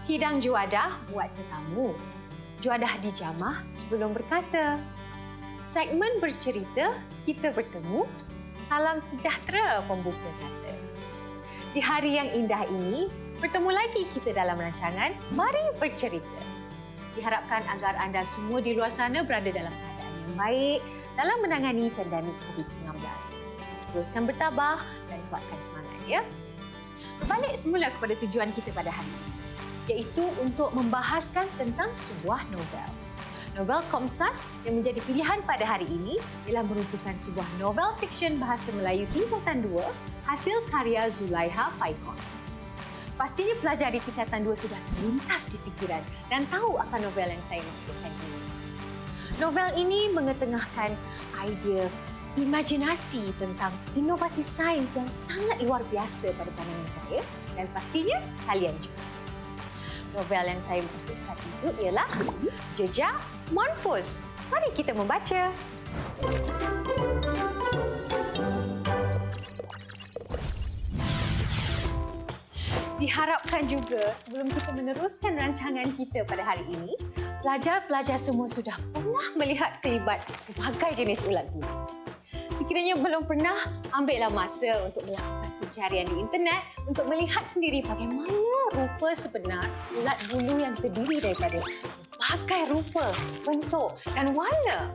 Hidang juadah buat tetamu. Juadah dijamah sebelum berkata. Segmen bercerita, kita bertemu. Salam sejahtera pembuka kata. Di hari yang indah ini, bertemu lagi kita dalam rancangan Mari Bercerita. Diharapkan agar anda semua di luar sana berada dalam keadaan yang baik dalam menangani pandemik COVID-19. Teruskan bertabah dan kuatkan semangat, ya. Berbalik semula kepada tujuan kita pada hari ini, iaitu untuk membahaskan tentang sebuah novel. Novel Komsas yang menjadi pilihan pada hari ini ialah merupakan sebuah novel fiksyen bahasa Melayu tingkatan 2 hasil karya Zulaiha Paikon. Pastinya pelajar di tingkatan 2 sudah terlintas di fikiran dan tahu akan novel yang saya maksudkan ini. Novel ini mengetengahkan idea imajinasi tentang inovasi sains yang sangat luar biasa pada pandangan saya dan pastinya kalian juga. Novel yang saya maksudkan itu ialah Jejak Monpus. Mari kita membaca. Diharapkan juga sebelum kita meneruskan rancangan kita pada hari ini, pelajar-pelajar semua sudah pernah melihat kelibat berbagai jenis ulat bulu. Sekiranya belum pernah, ambillah masa untuk melakukan pencarian di internet untuk melihat sendiri bagaimana rupa sebenar ulat bulu yang terdiri daripada berbagai rupa, bentuk dan warna.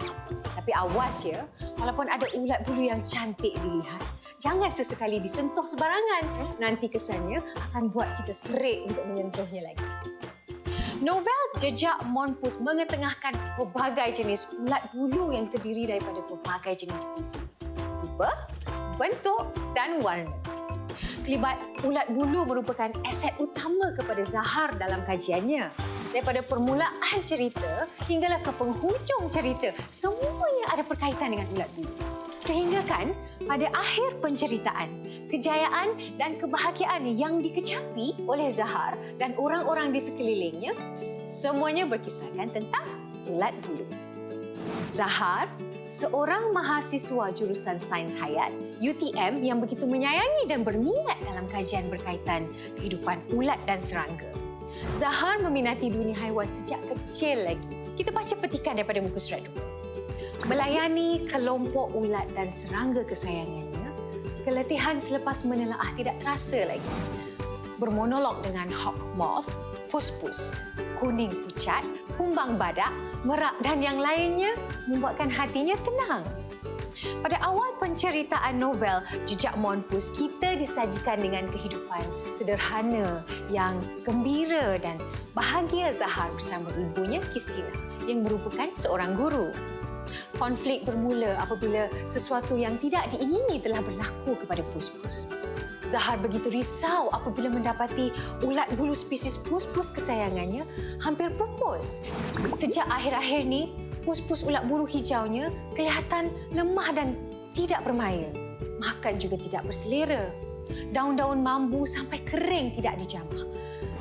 Tapi awas ya, walaupun ada ulat bulu yang cantik dilihat, jangan sesekali disentuh sebarangan. Nanti kesannya akan buat kita serik untuk menyentuhnya lagi. Novel Jejak Monpus mengetengahkan pelbagai jenis ulat bulu yang terdiri daripada pelbagai jenis spesies, rupa, bentuk dan warna. Kelibat ulat bulu merupakan aset utama kepada Zahar dalam kajiannya. Daripada permulaan cerita hinggalah ke penghujung cerita, semuanya ada berkaitan dengan ulat bulu. Sehingga kan pada akhir penceritaan, kejayaan dan kebahagiaan yang dikecapi oleh Zahar dan orang-orang di sekelilingnya, semuanya berkisahkan tentang ulat bulu. Zahar, seorang mahasiswa jurusan Sains Hayat, UTM yang begitu menyayangi dan berminat dalam kajian berkaitan kehidupan ulat dan serangga. Zahar meminati dunia haiwan sejak kecil lagi. Kita baca petikan daripada muka surat 2. Melayani kelompok ulat dan serangga kesayangannya, keletihan selepas menelaah tidak terasa lagi. Bermonolog dengan hawk moth, pus-pus, kuning pucat, kumbang badak, merak dan yang lainnya membuatkan hatinya tenang. Pada awal penceritaan novel Jejak Monpus, kita disajikan dengan kehidupan sederhana yang gembira dan bahagia Zahar bersama ibunya Kristina yang merupakan seorang guru. Konflik bermula apabila sesuatu yang tidak diingini telah berlaku kepada pus-pus. Zahar begitu risau apabila mendapati ulat bulu spesies pus-pus kesayangannya hampir pupus. Sejak akhir-akhir ni, pus-pus ulat bulu hijaunya kelihatan lemah dan tidak bermaya. Makan juga tidak berselera. Daun-daun mambu sampai kering tidak dijamah.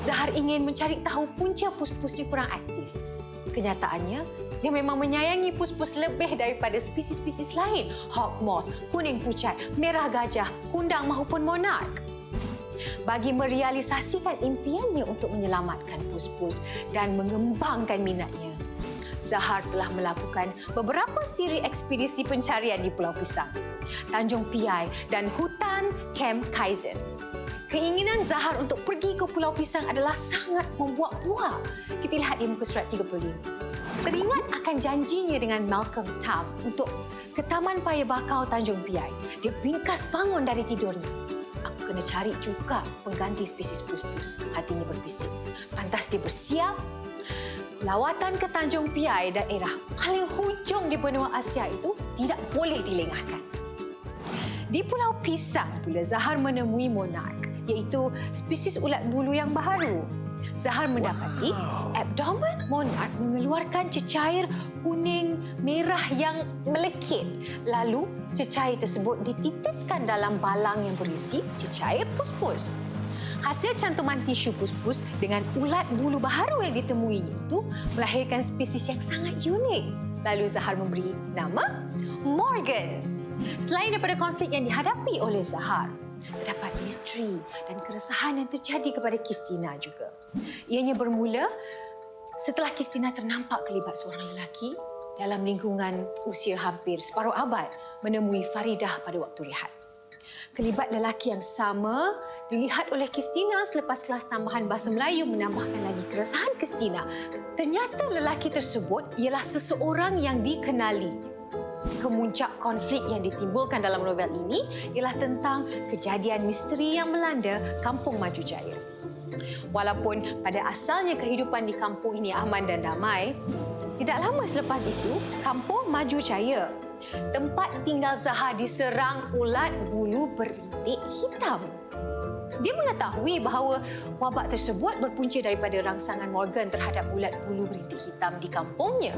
Zahar ingin mencari tahu punca pus-pusnya kurang aktif. Kenyataannya, dia memang menyayangi pus-pus lebih daripada spesies-spesies lain. Hawk moth, kuning pucat, merah gajah, kundang maupun monark. Bagi merealisasikan impiannya untuk menyelamatkan pus-pus dan mengembangkan minatnya, Zahar telah melakukan beberapa siri ekspedisi pencarian di Pulau Pisang, Tanjung Piai dan hutan Camp Kaizen. Keinginan Zahar untuk pergi ke Pulau Pisang adalah sangat membuak-buah. Kita lihat di muka surat 35. Teringat akan janjinya dengan Malcolm Tam untuk ke Taman Paya Bakau Tanjung Piai. Dia bingkas bangun dari tidurnya. Aku kena cari juga pengganti spesies pus-pus, hatinya berbisik. Pantas dia bersiap. Lawatan ke Tanjung Piai, daerah paling hujung di benua Asia itu, tidak boleh dilengahkan. Di Pulau Pisang pula Zahar menemui monark, iaitu spesies ulat bulu yang baru. Zahar mendapati abdomen monark mengeluarkan cecair kuning merah yang melekit. Lalu cecair tersebut dititiskan dalam balang yang berisi cecair pus-pus. Hasil cantuman tisu pus-pus dengan ulat bulu baharu yang ditemuinya itu melahirkan spesies yang sangat unik. Lalu Zahar memberi nama Morgan. Selain daripada konflik yang dihadapi oleh Zahar, terdapat misteri dan keresahan yang terjadi kepada Christina juga. Ianya bermula setelah Christina ternampak kelibat seorang lelaki dalam lingkungan usia hampir separuh abad menemui Faridah pada waktu rehat. Kelibat lelaki yang sama dilihat oleh Christina selepas kelas tambahan bahasa Melayu menambahkan lagi keresahan Christina. Ternyata lelaki tersebut ialah seseorang yang dikenali. Kemuncak konflik yang ditimbulkan dalam novel ini ialah tentang kejadian misteri yang melanda Kampung Maju Jaya. Walaupun pada asalnya kehidupan di kampung ini aman dan damai, tidak lama selepas itu, Kampung Maju Jaya, tempat tinggal Zahar, diserang ulat bulu berintik hitam. Dia mengetahui bahawa wabak tersebut berpunca daripada rangsangan Morgan terhadap ulat bulu berintik hitam di kampungnya.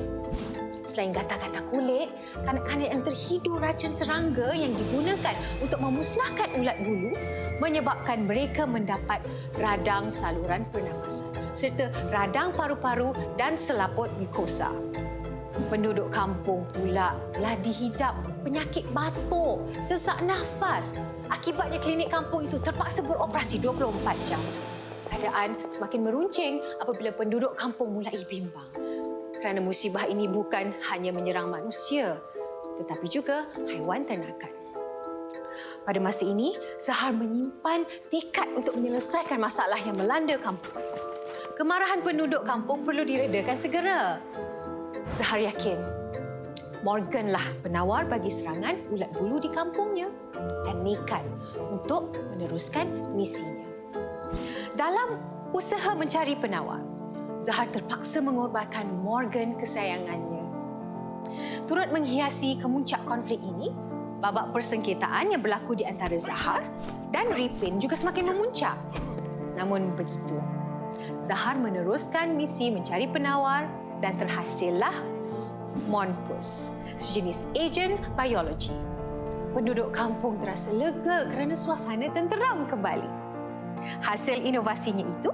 Selain gatal-gatal kulit, kanak-kanak yang terhidu racun serangga yang digunakan untuk memusnahkan ulat bulu menyebabkan mereka mendapat radang saluran pernafasan serta radang paru-paru dan selaput mukosa. Penduduk kampung pula telah dihidap penyakit batuk, sesak nafas. Akibatnya klinik kampung itu terpaksa beroperasi 24 jam. Keadaan semakin meruncing apabila penduduk kampung mulai bimbang. Kerana musibah ini bukan hanya menyerang manusia, tetapi juga haiwan ternakan. Pada masa ini, Zahar menyimpan tekad untuk menyelesaikan masalah yang melanda kampung. Kemarahan penduduk kampung perlu diredakan segera. Zahar yakin Morganlah penawar bagi serangan ulat bulu di kampungnya dan nekat untuk meneruskan misinya. Dalam usaha mencari penawar, Zahar terpaksa mengorbankan Morgan kesayangannya. Turut menghiasi kemuncak konflik ini, babak persengketaan yang berlaku di antara Zahar dan Ripin juga semakin memuncak. Namun begitu, Zahar meneruskan misi mencari penawar dan terhasillah Monpus, sejenis ejen biologi. Penduduk kampung terasa lega kerana suasana tenteram kembali. Hasil inovasinya itu,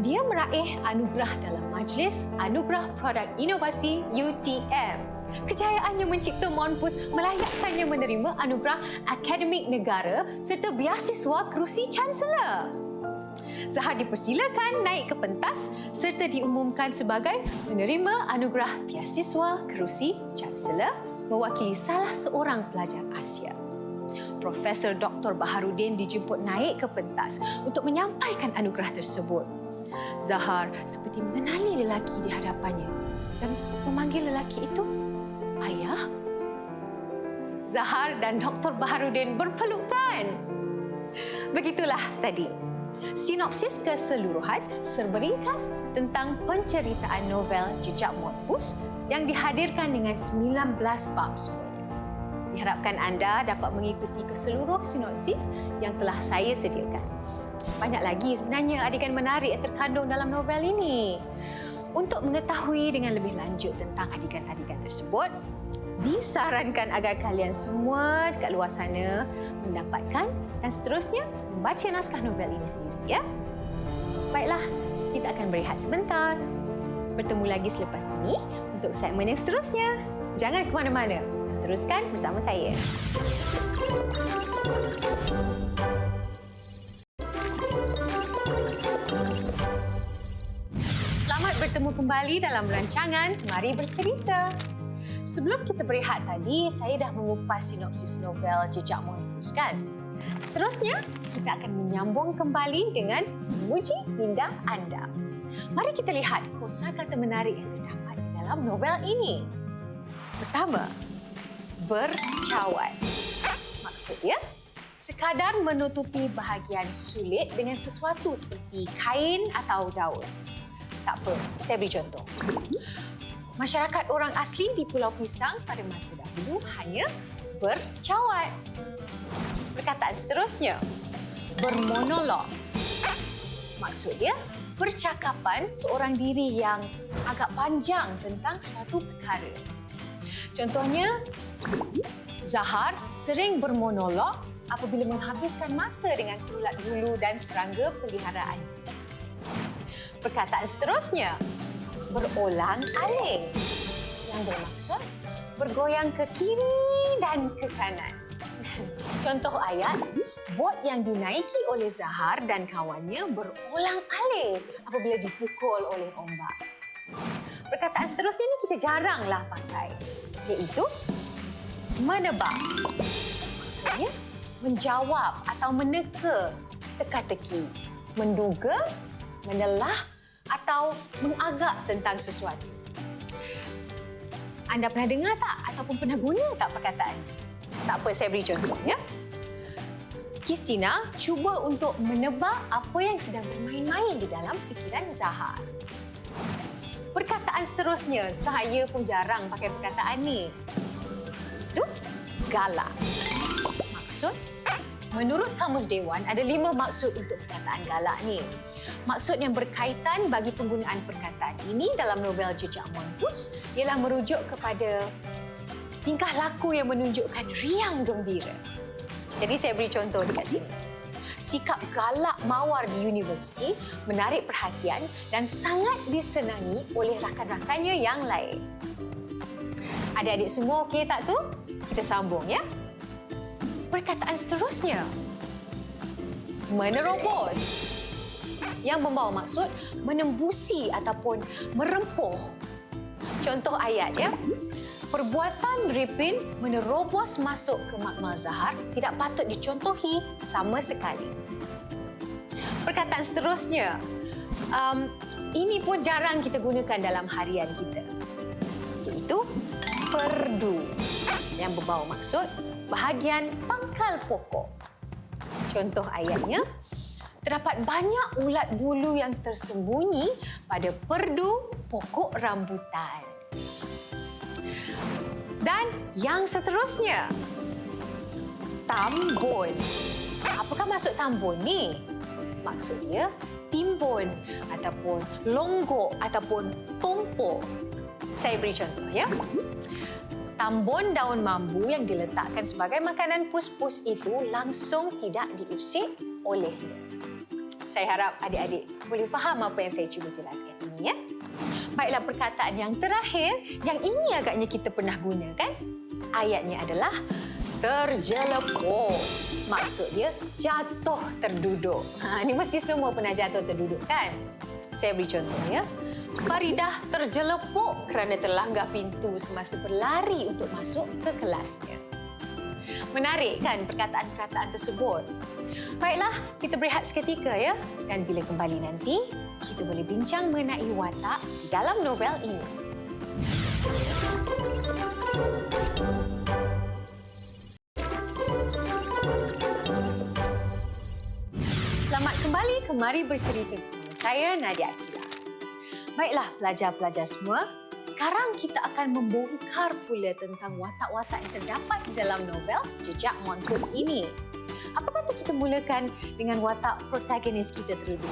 dia meraih anugerah dalam Majlis Anugerah Produk Inovasi UTM. Kejayaannya mencipta Monpus melayakkannya menerima anugerah Akademik Negara serta beasiswa kerusi Chancellor. Zahar dipersilakan naik ke pentas serta diumumkan sebagai penerima anugerah beasiswa kerusi Chancellor mewakili salah seorang pelajar Asia. Profesor Dr. Baharudin dijemput naik ke pentas untuk menyampaikan anugerah tersebut. Zahar seperti mengenali lelaki di hadapannya dan memanggil lelaki itu ayah. Zahar dan Dr. Baharudin berpelukan. Begitulah tadi sinopsis keseluruhan serba ringkas tentang penceritaan novel Jejak Monpus yang dihadirkan dengan 19 bab semuanya. Diharapkan anda dapat mengikuti keseluruh sinopsis yang telah saya sediakan. Banyak lagi sebenarnya adegan menarik yang terkandung dalam novel ini. Untuk mengetahui dengan lebih lanjut tentang adegan-adegan tersebut, disarankan agar kalian semua dekat luar sana mendapatkan dan seterusnya membaca naskah novel ini sendiri, ya. Baiklah, kita akan berehat sebentar. Bertemu lagi selepas ini untuk segmen yang seterusnya. Jangan ke mana-mana. Teruskan bersama saya. Selamat bertemu kembali dalam rancangan Mari Bercerita. Sebelum kita berehat tadi, saya dah mengupas sinopsis novel Jejak Monpus, kan? Seterusnya, kita akan menyambung kembali dengan menguji minda anda. Mari kita lihat kosakata menarik yang terdapat di dalam novel ini. Pertama, bercawan. Maksudnya, sekadar menutupi bahagian sulit dengan sesuatu seperti kain atau daun. Tak apa, saya beri contoh. Masyarakat orang asli di Pulau Pisang pada masa dahulu hanya bercawan. Perkataan seterusnya, bermonolog. Maksudnya, percakapan seorang diri yang agak panjang tentang suatu perkara. Contohnya, Zahar sering bermonolog apabila menghabiskan masa dengan ulat bulu dan serangga peliharaan. Perkataan seterusnya, berolang-aling, yang bermaksud bergoyang ke kiri dan ke kanan. Contoh ayat, bot yang dinaiki oleh Zahar dan kawannya berolang-alik apabila dipukul oleh ombak. Perkataan seterusnya ni kita jaranglah pakai, iaitu menebak. Maksudnya menjawab atau meneka teka-teki, menduga, menelah atau mengagak tentang sesuatu. Anda pernah dengar tak ataupun pernah guna tak perkataan ini? Tak apa, saya beri contoh ya. Kristina cuba untuk menebak apa yang sedang bermain-main di dalam fikiran Zahar. Perkataan seterusnya, saya pun jarang pakai perkataan ni. Itu galak. Maksud, menurut Kamus Dewan ada 5 maksud untuk perkataan galak ni. Maksud yang berkaitan bagi penggunaan perkataan ini dalam novel Jejak Mongoose ialah merujuk kepada tingkah laku yang menunjukkan riang gembira. Jadi saya beri contoh dekat sini. Sikap galak mawar di universiti menarik perhatian dan sangat disenangi oleh rakan-rakannya yang lain. Adik-adik semua okey tak tu? Kita sambung ya. Perkataan seterusnya, menerobos, yang membawa maksud menembusi ataupun merempuh. Contoh ayat ya. Perbuatan Ripin menerobos masuk ke makmal Zahar tidak patut dicontohi sama sekali. Perkataan seterusnya, ini pun jarang kita gunakan dalam harian kita, iaitu perdu, yang membawa maksud bahagian pangkal pokok. Contoh ayatnya, terdapat banyak ulat bulu yang tersembunyi pada perdu pokok rambutan. Dan yang seterusnya, tambun. Apakah maksud tambun ni? Maksud dia timbun ataupun longgok ataupun tumpuk. Saya beri contoh ya. Tambun daun mambu yang diletakkan sebagai makanan pus-pus itu langsung tidak diusik olehnya. Saya harap adik-adik boleh faham apa yang saya cuba jelaskan ini ya. Baiklah, perkataan yang terakhir, yang ini agaknya kita pernah guna kan? Ayatnya adalah terjelepuk. Maksud dia jatuh terduduk. Ini mesti semua pernah jatuh terduduk kan? Saya beri contoh ya. Faridah terjelepuk kerana terlanggar pintu semasa berlari untuk masuk ke kelasnya. Menarik kan perkataan-perkataan tersebut? Baiklah, kita berehat seketika ya. Dan bila kembali nanti, kita boleh bincang mengenai watak di dalam novel ini. Selamat kembali ke Mari Bercerita bersama saya, Nadia Akila. Baiklah, pelajar-pelajar semua, sekarang kita akan membongkar pula tentang watak-watak yang terdapat di dalam novel Jejak Mongoose ini. Apa kata kita mulakan dengan watak protagonis kita terlebih?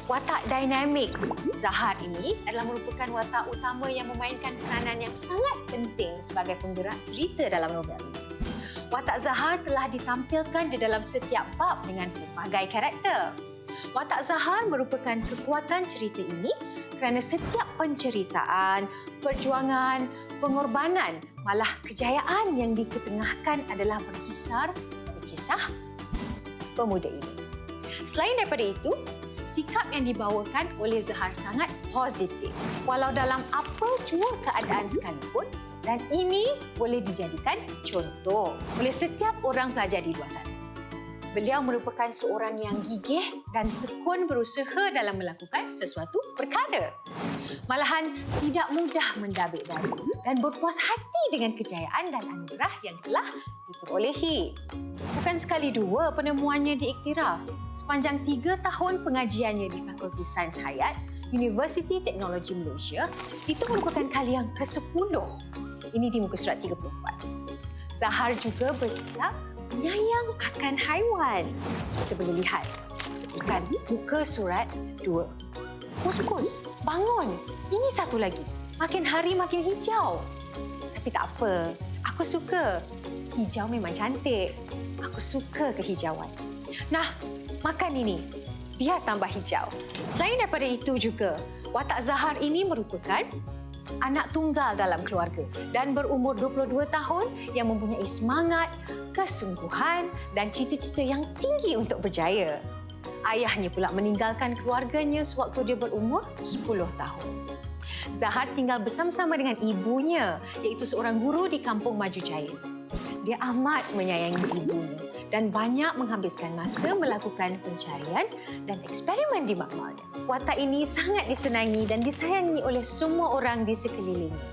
Watak dinamik Zahar ini adalah merupakan watak utama yang memainkan peranan yang sangat penting sebagai penggerak cerita dalam novel ini. Watak Zahar telah ditampilkan di dalam setiap bab dengan pelbagai karakter. Watak Zahar merupakan kekuatan cerita ini kerana setiap penceritaan, perjuangan, pengorbanan, malah kejayaan yang diketengahkan adalah berkisar pada kisah pemuda ini. Selain daripada itu, sikap yang dibawakan oleh Zahar sangat positif walau dalam apa jua keadaan sekalipun, dan ini boleh dijadikan contoh oleh setiap orang pelajar di luar sana. Beliau merupakan seorang yang gigih dan tekun berusaha dalam melakukan sesuatu perkara. Malahan tidak mudah mendabik-dabik dan berpuas hati dengan kejayaan dan anugerah yang telah diperolehi. Bukan sekali dua penemuannya diiktiraf. Sepanjang 3 tahun pengajiannya di Fakulti Sains Hayat, Universiti Teknologi Malaysia, itu merupakan kali yang ke-10. Ini di muka surat 34. Zahar juga bersikap penyayang akan haiwan. Kita boleh lihat ketikan muka surat 2. Pus-pus, bangun. Ini satu lagi. Makin hari makin hijau. Tapi tak apa. Aku suka. Hijau memang cantik. Aku suka kehijauan. Nah, makan ini. Biar tambah hijau. Selain daripada itu juga, watak Zahar ini merupakan anak tunggal dalam keluarga dan berumur 22 tahun yang mempunyai semangat, kesungguhan dan cita-cita yang tinggi untuk berjaya. Ayahnya pula meninggalkan keluarganya sewaktu dia berumur 10 tahun. Zahar tinggal bersama-sama dengan ibunya, iaitu seorang guru di Kampung Maju Jaya. Dia amat menyayangi ibunya dan banyak menghabiskan masa melakukan pencarian dan eksperimen di makmalnya. Watak ini sangat disenangi dan disayangi oleh semua orang di sekelilingnya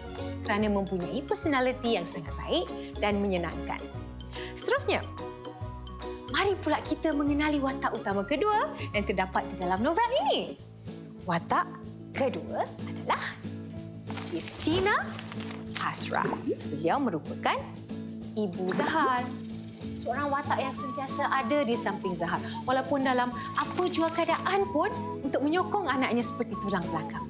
kerana mempunyai personaliti yang sangat baik dan menyenangkan. Seterusnya, mari pula kita mengenali watak utama kedua yang terdapat di dalam novel ini. Watak kedua adalah Christina Ashraf. Beliau merupakan Ibu Zahar. Seorang watak yang sentiasa ada di samping Zahar walaupun dalam apa jua keadaan pun untuk menyokong anaknya seperti tulang belakang.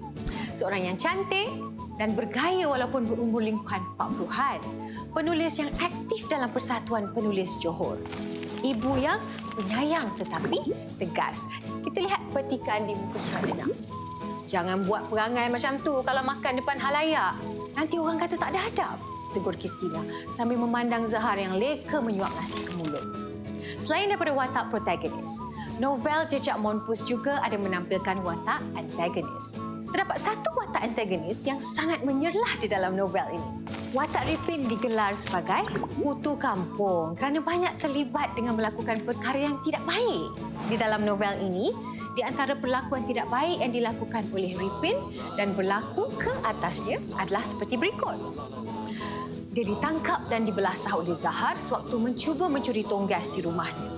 Seorang yang cantik dan bergaya walaupun berumur lingkungan 40-an. Penulis yang aktif dalam Persatuan Penulis Johor. Ibu yang penyayang tetapi tegas. Kita lihat petikan di muka surat 6. Jangan buat perangai macam tu kalau makan depan halayak. Nanti orang kata tak ada adab, tegur Christina sambil memandang Zahar yang leka menyuap nasi ke mulut. Selain daripada watak protagonis, novel Jejak Monpus juga ada menampilkan watak antagonis. Terdapat satu watak antagonis yang sangat menyerlah di dalam novel ini. Watak Ripin digelar sebagai kutu kampung kerana banyak terlibat dengan melakukan perkara yang tidak baik. Di dalam novel ini, di antara perlakuan tidak baik yang dilakukan oleh Ripin dan berlaku ke atasnya adalah seperti berikut. Dia ditangkap dan dibelasah oleh Zahar sewaktu mencuba mencuri tong gas di rumahnya.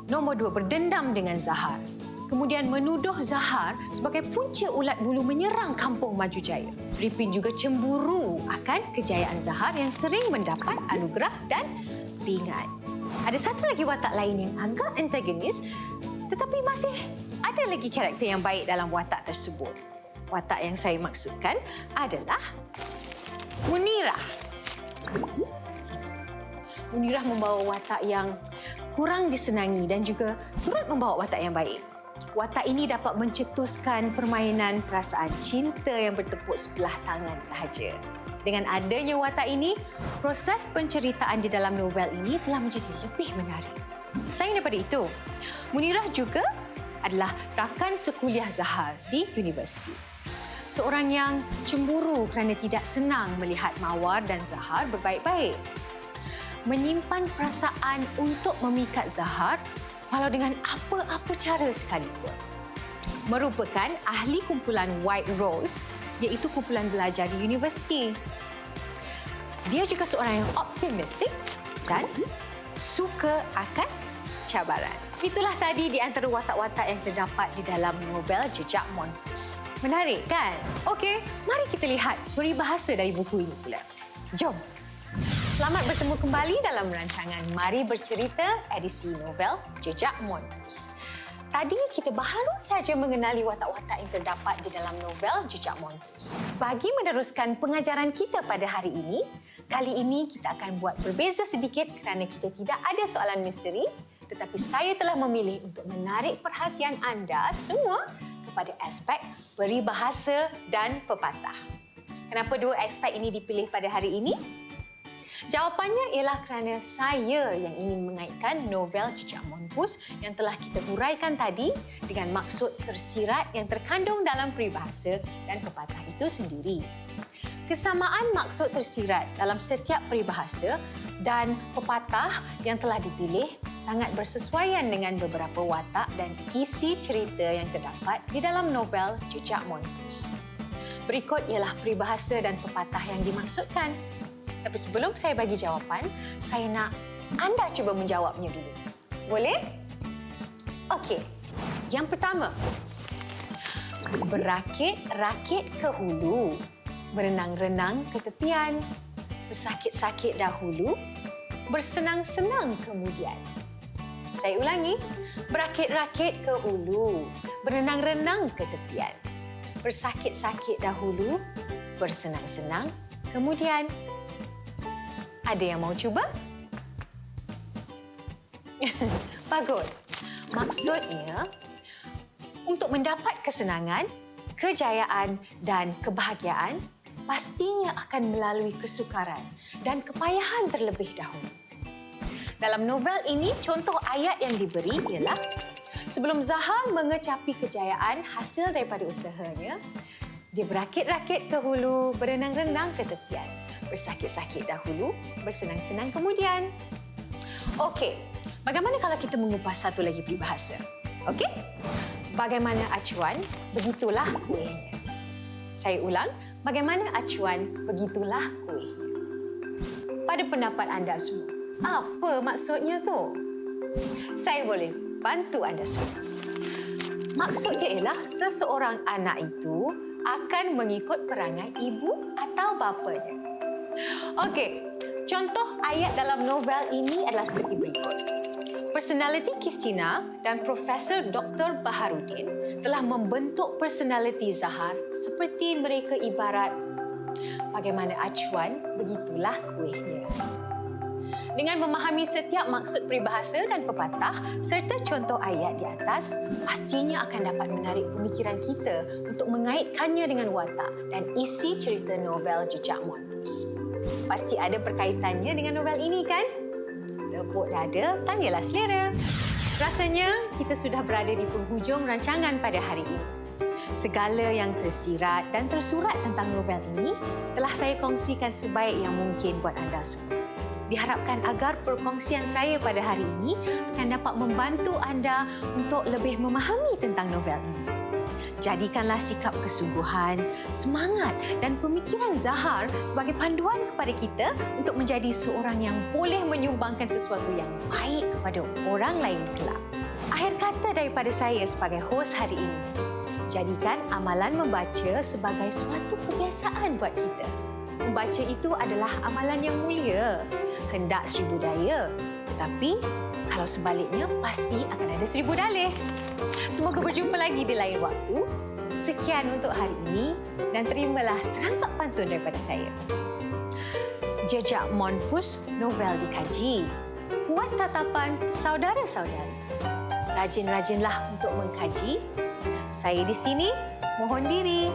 Nombor 2, berdendam dengan Zahar. Kemudian menuduh Zahar sebagai punca ulat bulu menyerang Kampung Maju Jaya. Ripin juga cemburu akan kejayaan Zahar yang sering mendapat anugerah dan pingat. Ada satu lagi watak lain yang agak antagonis, tetapi masih ada lagi karakter yang baik dalam watak tersebut. Watak yang saya maksudkan adalah Munirah. Munirah membawa watak yang kurang disenangi dan juga turut membawa watak yang baik. Watak ini dapat mencetuskan permainan perasaan cinta yang bertepuk sebelah tangan sahaja. Dengan adanya watak ini, proses penceritaan di dalam novel ini telah menjadi lebih menarik. Selain daripada itu, Munirah juga adalah rakan sekuliah Zahar di universiti. Seorang yang cemburu kerana tidak senang melihat Mawar dan Zahar berbaik-baik. Menyimpan perasaan untuk memikat Zahar walau dengan apa-apa cara sekalipun. Merupakan ahli kumpulan White Rose, iaitu kumpulan belajar di universiti. Dia juga seorang yang optimistik dan suka akan cabaran. Itulah tadi di antara watak-watak yang terdapat di dalam novel Jejak Monpus. Menarik kan? Okey, mari kita lihat peribahasa dari buku ini pula. Jom! Selamat bertemu kembali dalam rancangan Mari Bercerita edisi novel Jejak Monpus. Tadi kita baru saja mengenali watak-watak yang terdapat di dalam novel Jejak Monpus. Bagi meneruskan pengajaran kita pada hari ini, kali ini kita akan buat berbeza sedikit kerana kita tidak ada soalan misteri, tetapi saya telah memilih untuk menarik perhatian anda semua kepada aspek peribahasa dan pepatah. Kenapa dua aspek ini dipilih pada hari ini? Jawapannya ialah kerana saya yang ingin mengaitkan novel Jejak Monpus yang telah kita huraikan tadi dengan maksud tersirat yang terkandung dalam peribahasa dan pepatah itu sendiri. Kesamaan maksud tersirat dalam setiap peribahasa dan pepatah yang telah dipilih sangat bersesuaian dengan beberapa watak dan isi cerita yang terdapat di dalam novel Jejak Monpus. Berikut ialah peribahasa dan pepatah yang dimaksudkan. Tapi sebelum saya bagi jawapan, saya nak anda cuba menjawabnya dulu. Boleh? Okey. Yang pertama. Berakit-rakit ke hulu, berenang-renang ke tepian, bersakit-sakit dahulu, bersenang-senang kemudian. Saya ulangi. Berakit-rakit ke hulu, berenang-renang ke tepian, bersakit-sakit dahulu, bersenang-senang kemudian. Ada yang mau cuba? Bagus. Maksudnya, untuk mendapat kesenangan, kejayaan dan kebahagiaan, pastinya akan melalui kesukaran dan kepayahan terlebih dahulu. Dalam novel ini, contoh ayat yang diberi ialah sebelum Zahar mengecapi kejayaan hasil daripada usahanya, dia berakit-rakit ke hulu, berenang-renang ke tepian. Bersakit-sakit dahulu, bersenang-senang kemudian. Okey, bagaimana kalau kita mengupas satu lagi peribahasa? Okey? Bagaimana acuan, begitulah kuihnya. Saya ulang, bagaimana acuan, begitulah kuihnya. Pada pendapat anda semua, apa maksudnya tu? Saya boleh bantu anda semua. Maksudnya ialah seseorang anak itu akan mengikut perangai ibu atau bapanya. Okey, contoh ayat dalam novel ini adalah seperti berikut. Personaliti Christina dan Profesor Dr. Baharudin telah membentuk personaliti Zahar seperti mereka ibarat bagaimana acuan, begitulah kuihnya. Dengan memahami setiap maksud peribahasa dan pepatah serta contoh ayat di atas, pastinya akan dapat menarik pemikiran kita untuk mengaitkannya dengan watak dan isi cerita novel Jejak Monpus. Pasti ada perkaitannya dengan novel ini, kan? Tepuk dada, tanyalah selera. Rasanya kita sudah berada di penghujung rancangan pada hari ini. Segala yang tersirat dan tersurat tentang novel ini telah saya kongsikan sebaik yang mungkin buat anda semua. Diharapkan agar perkongsian saya pada hari ini akan dapat membantu anda untuk lebih memahami tentang novel ini. Jadikanlah sikap kesungguhan, semangat dan pemikiran Zahar sebagai panduan kepada kita untuk menjadi seorang yang boleh menyumbangkan sesuatu yang baik kepada orang lain kelak. Akhir kata daripada saya sebagai hos hari ini, jadikan amalan membaca sebagai suatu kebiasaan buat kita. Membaca itu adalah amalan yang mulia. Hendak 1000 daya. Tetapi, kalau sebaliknya, pasti akan ada 1000 dalih. Semoga berjumpa lagi di lain waktu. Sekian untuk hari ini dan terimalah serangkap pantun daripada saya. Jejak Monpus, novel dikaji. Buat tatapan saudara-saudari. Rajin-rajinlah untuk mengkaji. Saya di sini, mohon diri.